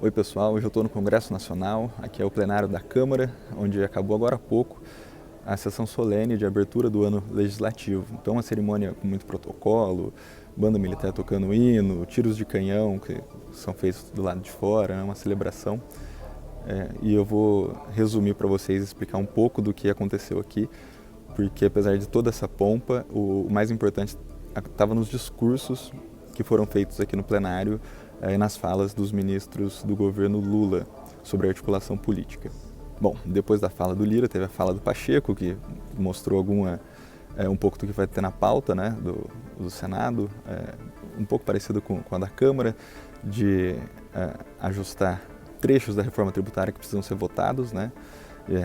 Oi pessoal, hoje eu estou no Congresso Nacional, aqui é o plenário da Câmara, onde acabou agora há pouco a sessão solene de abertura do ano legislativo. Então uma cerimônia com muito protocolo, banda militar tocando hino, tiros de canhão que são feitos do lado de fora, né, uma celebração. E eu vou resumir para vocês, explicar um pouco do que aconteceu aqui, porque apesar de toda essa pompa, o mais importante estava nos discursos que foram feitos aqui no plenário e nas falas dos ministros do governo Lula sobre a articulação política. Bom, depois da fala do Lira, teve a fala do Pacheco, que mostrou um pouco do que vai ter na pauta, né, do Senado, um pouco parecido com a da Câmara, de ajustar trechos da reforma tributária que precisam ser votados, né,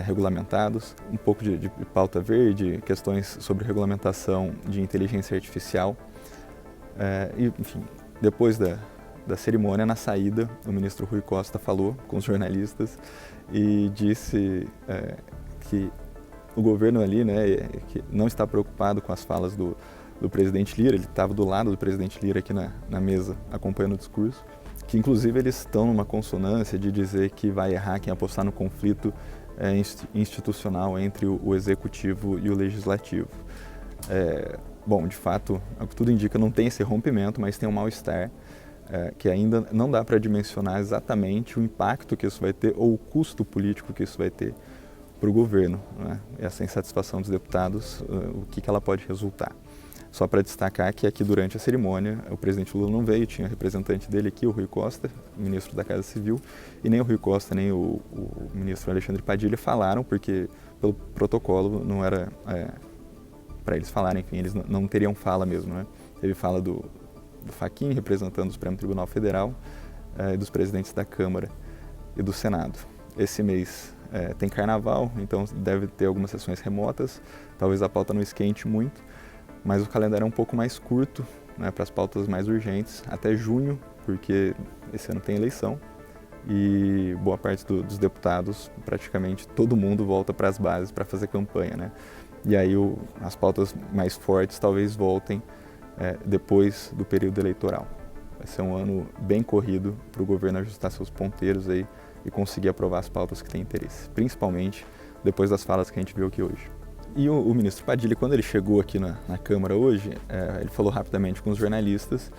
regulamentados, um pouco de pauta verde, questões sobre regulamentação de inteligência artificial. Enfim, depois da cerimônia, na saída, o ministro Rui Costa falou com os jornalistas e disse que o governo ali, né, que não está preocupado com as falas do presidente Lira. Ele estava do lado do presidente Lira aqui na mesa, acompanhando o discurso, que inclusive eles estão numa consonância de dizer que vai errar quem apostar no conflito institucional entre o executivo e o legislativo. Bom, de fato, o que tudo indica, não tem esse rompimento, mas tem um mal-estar que ainda não dá para dimensionar exatamente o impacto que isso vai ter ou o custo político que isso vai ter para o governo, né? Essa insatisfação dos deputados, o que ela pode resultar. Só para destacar que aqui durante a cerimônia o presidente Lula não veio, tinha representante dele aqui, o Rui Costa, ministro da Casa Civil, e nem o Rui Costa nem o ministro Alexandre Padilha falaram, porque pelo protocolo não era para eles falarem, enfim, eles não teriam fala mesmo, né? Teve fala do Fachin, representando o Supremo Tribunal Federal, e dos presidentes da Câmara e do Senado. Esse mês tem carnaval, então deve ter algumas sessões remotas, talvez a pauta não esquente muito, mas o calendário é um pouco mais curto, né, para as pautas mais urgentes, até junho, porque esse ano tem eleição e boa parte dos deputados, praticamente todo mundo volta para as bases para fazer campanha, né? E aí as pautas mais fortes talvez voltem depois do período eleitoral. Vai ser um ano bem corrido para o governo ajustar seus ponteiros aí e conseguir aprovar as pautas que têm interesse, principalmente depois das falas que a gente viu aqui hoje. E o ministro Padilha, quando ele chegou aqui na Câmara hoje, ele falou rapidamente com os jornalistas,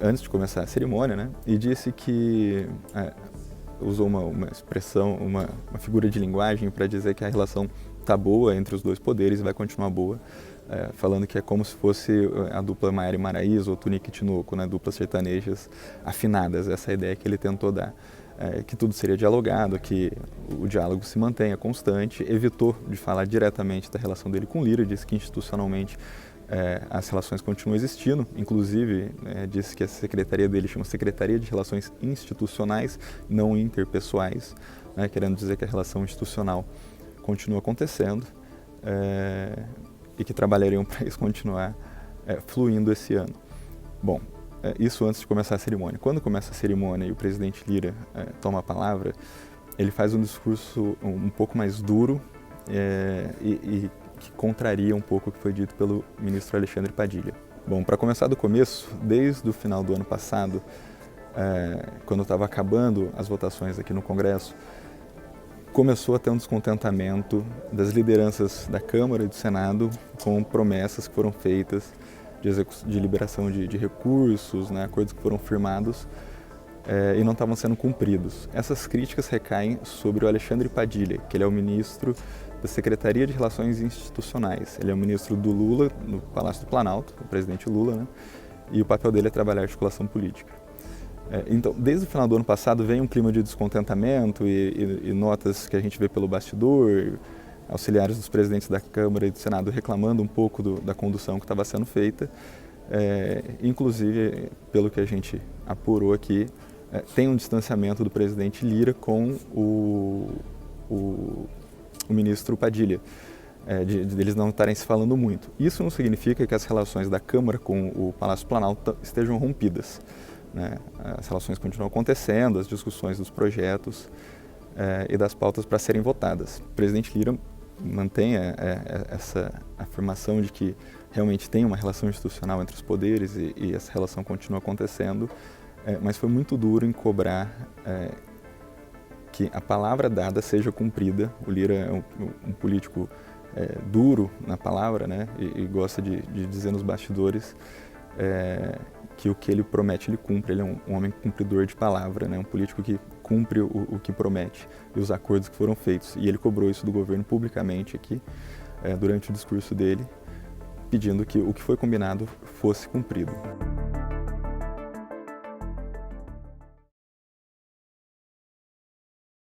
antes de começar a cerimônia, né, e disse que usou uma expressão, uma figura de linguagem para dizer que a relação está boa entre os dois poderes e vai continuar boa, falando que é como se fosse a dupla Maiara e Maraíza ou Tunique e Tinoco, né, duplas sertanejas afinadas, essa é a ideia que ele tentou dar. Que tudo seria dialogado, que o diálogo se mantenha constante, evitou de falar diretamente da relação dele com Lira, disse que institucionalmente as relações continuam existindo, inclusive disse que a secretaria dele chama Secretaria de Relações Institucionais, não interpessoais, né, querendo dizer que a relação institucional continua acontecendo e que trabalhariam para isso continuar fluindo esse ano. Bom, isso antes de começar a cerimônia. Quando começa a cerimônia e o presidente Lira toma a palavra, ele faz um discurso um pouco mais duro e que contraria um pouco o que foi dito pelo ministro Alexandre Padilha. Bom, para começar do começo, desde o final do ano passado, quando estava acabando as votações aqui no Congresso, começou a ter um descontentamento das lideranças da Câmara e do Senado com promessas que foram feitas de liberação de recursos, né, acordos que foram firmados e não estavam sendo cumpridos. Essas críticas recaem sobre o Alexandre Padilha, que ele é o ministro da Secretaria de Relações Institucionais. Ele é o ministro do Lula, no Palácio do Planalto, o presidente Lula, né, e o papel dele é trabalhar a articulação política. Então, desde o final do ano passado vem um clima de descontentamento e notas que a gente vê pelo bastidor, auxiliares dos presidentes da Câmara e do Senado reclamando um pouco da condução que estava sendo feita. Inclusive, pelo que a gente apurou aqui, tem um distanciamento do presidente Lira com o ministro Padilha, deles não estarem se falando muito. Isso não significa que as relações da Câmara com o Palácio Planalto estejam rompidas, né? As relações continuam acontecendo, as discussões dos projetos e das pautas para serem votadas. O presidente Lira mantém essa afirmação de que realmente tem uma relação institucional entre os poderes e essa relação continua acontecendo, mas foi muito duro em cobrar que a palavra dada seja cumprida. O Lira é um político duro na palavra, né, e gosta de dizer nos bastidores que o que ele promete ele cumpre. Ele é um homem cumpridor de palavra, né, um político que cumpre o que promete e os acordos que foram feitos. E ele cobrou isso do governo publicamente aqui, durante o discurso dele, pedindo que o que foi combinado fosse cumprido.